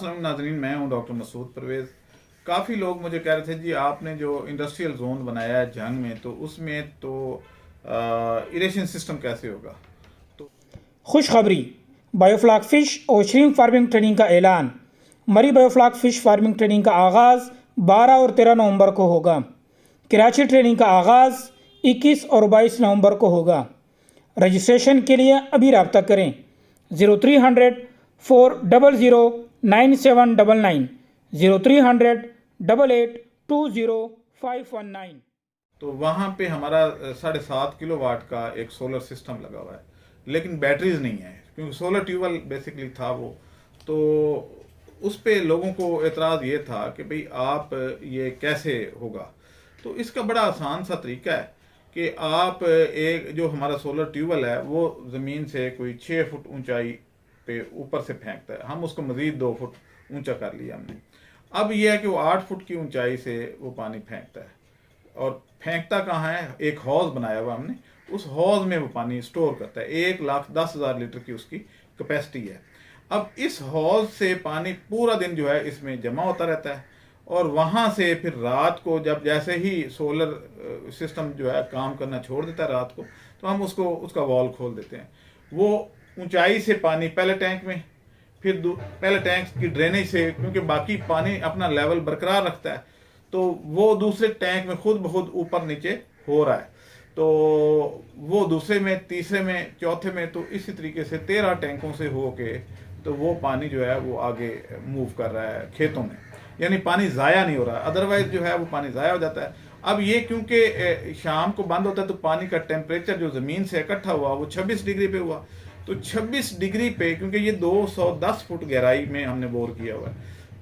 अस्सलाम नाज़रीन, मैं हूं डॉक्टर मसूद परवेज़। काफ़ी लोग मुझे कह रहे थे जी आपने जो इंडस्ट्रियल जोन बनाया है जंग में, तो उसमें तो इरिगेशन सिस्टम कैसे होगा। तो खुशखबरी, बायोफ्लॉक फ़िश और श्रिम्प फार्मिंग ट्रेनिंग का ऐलान। मरी बायोफ्लॉक फ़िश फार्मिंग ट्रेनिंग का आगाज़ 12 और 13 नवंबर को होगा। कराची ट्रेनिंग का आगाज़ 21 और 22 नवंबर को होगा। रजिस्ट्रेशन के लिए अभी रब्ता करें 0300 400 9799 0300 8820 519। तो वहाँ पे हमारा 7.5 किलोवाट का एक सोलर सिस्टम लगा हुआ है, लेकिन बैटरीज नहीं है क्योंकि सोलर ट्यूबवेल बेसिकली था वो। तो उस पे लोगों को एतराज़ ये था कि भाई आप ये कैसे होगा। तो इसका बड़ा आसान सा तरीका है कि आप एक जो हमारा सोलर ट्यूबवेल है वो ज़मीन से कोई 6 फुट ऊंचाई पे ऊपर से फेंकता है। हम उसको मज़ीद 2 फुट ऊंचा कर लिया हमने। अब यह है कि वो 8 फुट की ऊंचाई से वो पानी फेंकता है, और फेंकता कहाँ है, एक हौज बनाया हुआ हमने, उस हौज में वो पानी स्टोर करता है। 1,10,000 लीटर की उसकी कैपेसिटी है। अब इस हौज से पानी पूरा दिन जो है इसमें जमा होता रहता है, और वहाँ से फिर रात को जब जैसे ही सोलर सिस्टम जो है काम करना छोड़ देता है रात को, तो हम उसको उसका वॉल खोल देते हैं। वो ऊंचाई से पानी पहले टैंक में, फिर पहले टैंक की ड्रेनेज से, क्योंकि बाकी पानी अपना लेवल बरकरार रखता है, तो वो दूसरे टैंक में खुद ब खुद ऊपर नीचे हो रहा है। तो वो दूसरे में, तीसरे में, चौथे में, तो इसी तरीके से 13 टैंकों से हो के तो वो पानी जो है वो आगे मूव कर रहा है खेतों में, यानी पानी ज़ाया नहीं हो रहा। अदरवाइज जो है वो पानी ज़ाया हो जाता है। अब ये क्योंकि शाम को बंद होता है तो पानी का टेम्परेचर जो ज़मीन से इकट्ठा हुआ वो 26 डिग्री पे हुआ। तो 26 डिग्री पे, क्योंकि ये 210 फुट गहराई में हमने बोर किया हुआ है,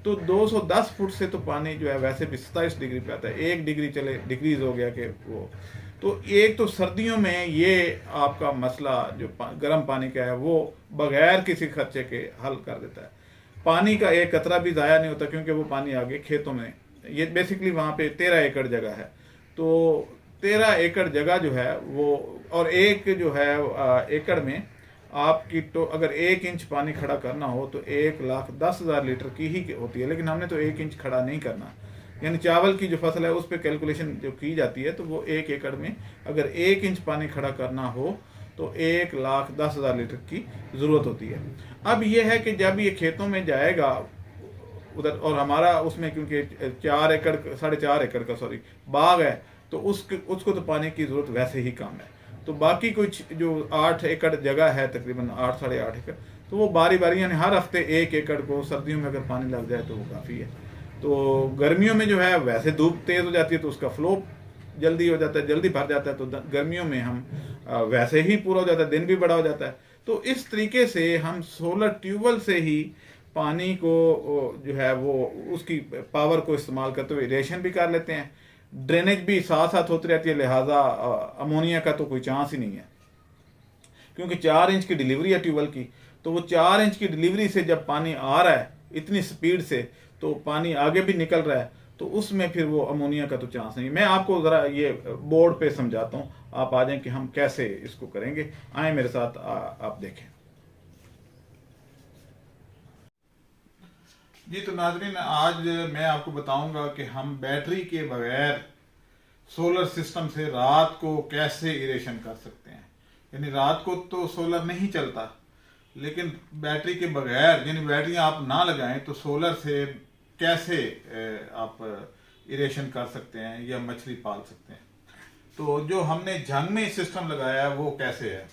तो 210 फुट से तो पानी जो है वैसे भी 27 डिग्री पे आता है। 1 डिग्री चले डिक्रीज हो गया कि वो, तो एक तो सर्दियों में ये आपका मसला जो गर्म पानी का है वो बगैर किसी खर्चे के हल कर देता है। पानी का एक कतरा भी ज़ाया नहीं होता क्योंकि वो पानी आगे खेतों में, ये बेसिकली वहाँ पे 13 एकड़ जगह है। तो 13 एकड़ जगह जो है वो, और एक जो है एकड़ में आपकी तो अगर 1 इंच पानी खड़ा करना हो तो 1,10,000 लीटर की ही होती है। लेकिन हमने तो 1 इंच खड़ा नहीं करना, यानी चावल की जो फसल है उस पर कैलकुलेशन जो की जाती है, तो वो 1 एकड़ में अगर 1 इंच पानी खड़ा करना हो तो 1,10,000 लीटर की ज़रूरत होती है। अब ये है कि जब ये खेतों में जाएगा उधर, और हमारा उसमें क्योंकि 4 एकड़ 4.5 एकड़ का बाग है, तो उसको तो पानी की ज़रूरत वैसे ही कम है। तो बाकी कुछ जो 8 एकड़ जगह है, तकरीबन 8 साढ़े 8 एकड़, तो वो बारी बारी यानी हर हफ्ते 1 एकड़ को सर्दियों में अगर पानी लग जाए तो वो काफ़ी है। तो गर्मियों में जो है वैसे धूप तेज़ हो जाती है तो उसका फ्लो जल्दी हो जाता है, जल्दी भर जाता है। तो गर्मियों में हम वैसे ही पूरा हो जाता है, दिन भी बड़ा हो जाता है। तो इस तरीके से हम सोलर ट्यूबवेल से ही पानी को जो है वो उसकी पावर को इस्तेमाल करते हुए इरिगेशन भी कर लेते हैं, ड्रेनेज भी साथ साथ होती रहती है। लिहाजा अमोनिया का तो कोई चांस ही नहीं है, क्योंकि 4 इंच की डिलीवरी है ट्यूबवेल की। तो वो 4 इंच की डिलीवरी से जब पानी आ रहा है इतनी स्पीड से, तो पानी आगे भी निकल रहा है, तो उसमें फिर वो अमोनिया का तो चांस नहीं। मैं आपको ज़रा ये बोर्ड पे समझाता हूँ, आप आ जाएं कि हम कैसे इसको करेंगे। आए मेरे साथ, आप देखें जी। तो नाजरीन, आज मैं आपको बताऊंगा कि हम बैटरी के बगैर सोलर सिस्टम से रात को कैसे इरेशन कर सकते हैं। यानी रात को तो सोलर नहीं चलता, लेकिन बैटरी के बगैर, यानी बैटरियां आप ना लगाएं तो सोलर से कैसे आप इरेशन कर सकते हैं या मछली पाल सकते हैं। तो जो हमने जंग में सिस्टम लगाया है वो कैसे है,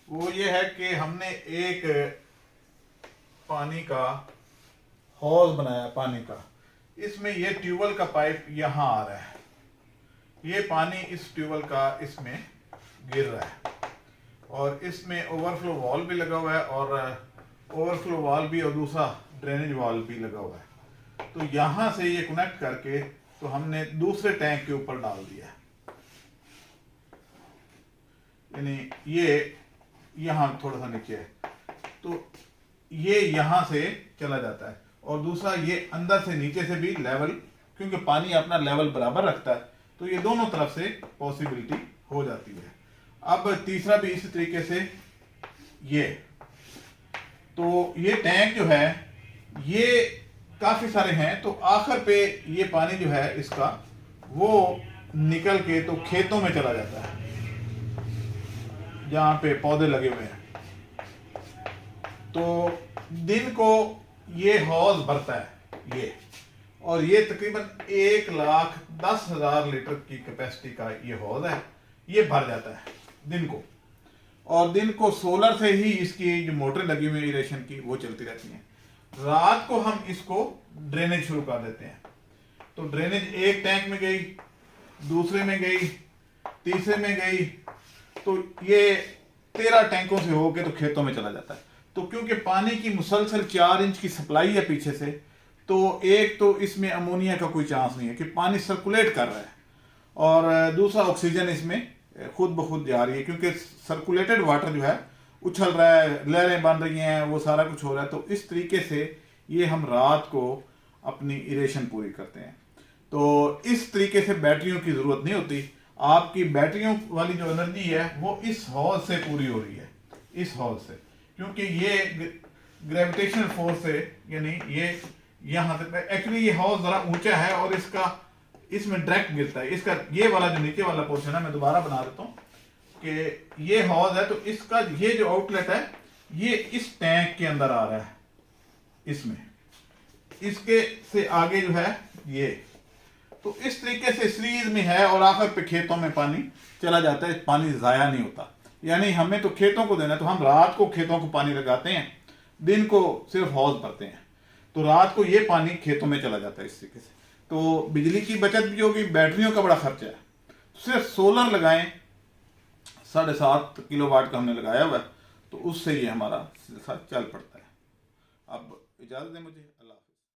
वो ये है कि हमने एक पानी का हौज बनाया पानी का। इसमें ये ट्यूबवेल का पाइप यहाँ आ रहा है, ये पानी इस ट्यूबवेल का इसमें गिर रहा है, और इसमें ओवरफ्लो वॉल भी लगा हुआ है, और ओवरफ्लो वॉल भी और दूसरा ड्रेनेज वॉल भी लगा हुआ है। तो यहाँ से ये कनेक्ट करके तो हमने दूसरे टैंक के ऊपर डाल दिया है, यानी ये यहाँ थोड़ा सा नीचे है, तो ये यहाँ से चला जाता है। और दूसरा ये अंदर से नीचे से भी लेवल, क्योंकि पानी अपना लेवल बराबर रखता है, तो ये दोनों तरफ से पॉसिबिलिटी हो जाती है। अब तीसरा भी इसी तरीके से, ये तो ये टैंक जो है ये काफ़ी सारे हैं। तो आखिर पे ये पानी जो है इसका वो निकल के तो खेतों में चला जाता है जहाँ पे पौधे लगे हुए हैं। तो दिन को ये हौज भरता है ये, और ये तकरीबन 1,10,000 लीटर की कैपेसिटी का ये हौज है। ये भर जाता है दिन को, और दिन को सोलर से ही इसकी जो मोटर लगी हुई है इरिगेशन की वो चलती रहती हैं। रात को हम इसको ड्रेनेज शुरू कर देते हैं। तो ड्रेनेज एक टैंक में गई, दूसरे में गई, तीसरे में गई, तो ये 13 टैंकों से होके तो खेतों में चला जाता है। तो क्योंकि पानी की मुसलसल 4 इंच की सप्लाई है पीछे से, तो एक तो इसमें अमोनिया का कोई चांस नहीं है कि पानी सर्कुलेट कर रहा है, और दूसरा ऑक्सीजन इसमें खुद ब खुद जा रही है, क्योंकि सर्कुलेटेड वाटर जो है उछल रहा है, लहरें बन रही हैं, वो सारा कुछ हो रहा है। तो इस तरीके से ये हम रात को अपनी इरेशन पूरी करते हैं। तो इस तरीके से बैटरियों की ज़रूरत नहीं होती। आपकी बैटरियों वाली जो एनर्जी है वो इस हौज से पूरी हो रही है, इस हौज से, क्योंकि ये ग्रेविटेशनल फोर्स से, यानी ये यहाँ तक एक्चुअली ये हौज ज़रा ऊंचा है और इसमें डायरेक्ट गिरता है। इसका ये वाला जो नीचे वाला पोर्शन है, मैं दोबारा बना देता हूँ कि ये हौज है, तो इसका ये जो आउटलेट है ये इस टैंक के अंदर आ रहा है, इसमें इसके से आगे जो है ये, तो इस तरीके से सीरीज में है, और आखिर पे खेतों में पानी चला जाता है। पानी ज़ाया नहीं होता, यानी हमें तो खेतों को देना है, तो हम रात को खेतों को पानी लगाते हैं, दिन को सिर्फ हौज भरते हैं। तो रात को ये पानी खेतों में चला जाता है इस तरीके से। तो बिजली की बचत भी होगी, बैटरियों का बड़ा खर्चा है। सिर्फ सोलर लगाएं, 7.5 किलोवाट का हमने लगाया हुआ है, तो उससे ये हमारा सिलसिला चल पड़ता है। अब इजाज़त दें मुझे, अल्लाह।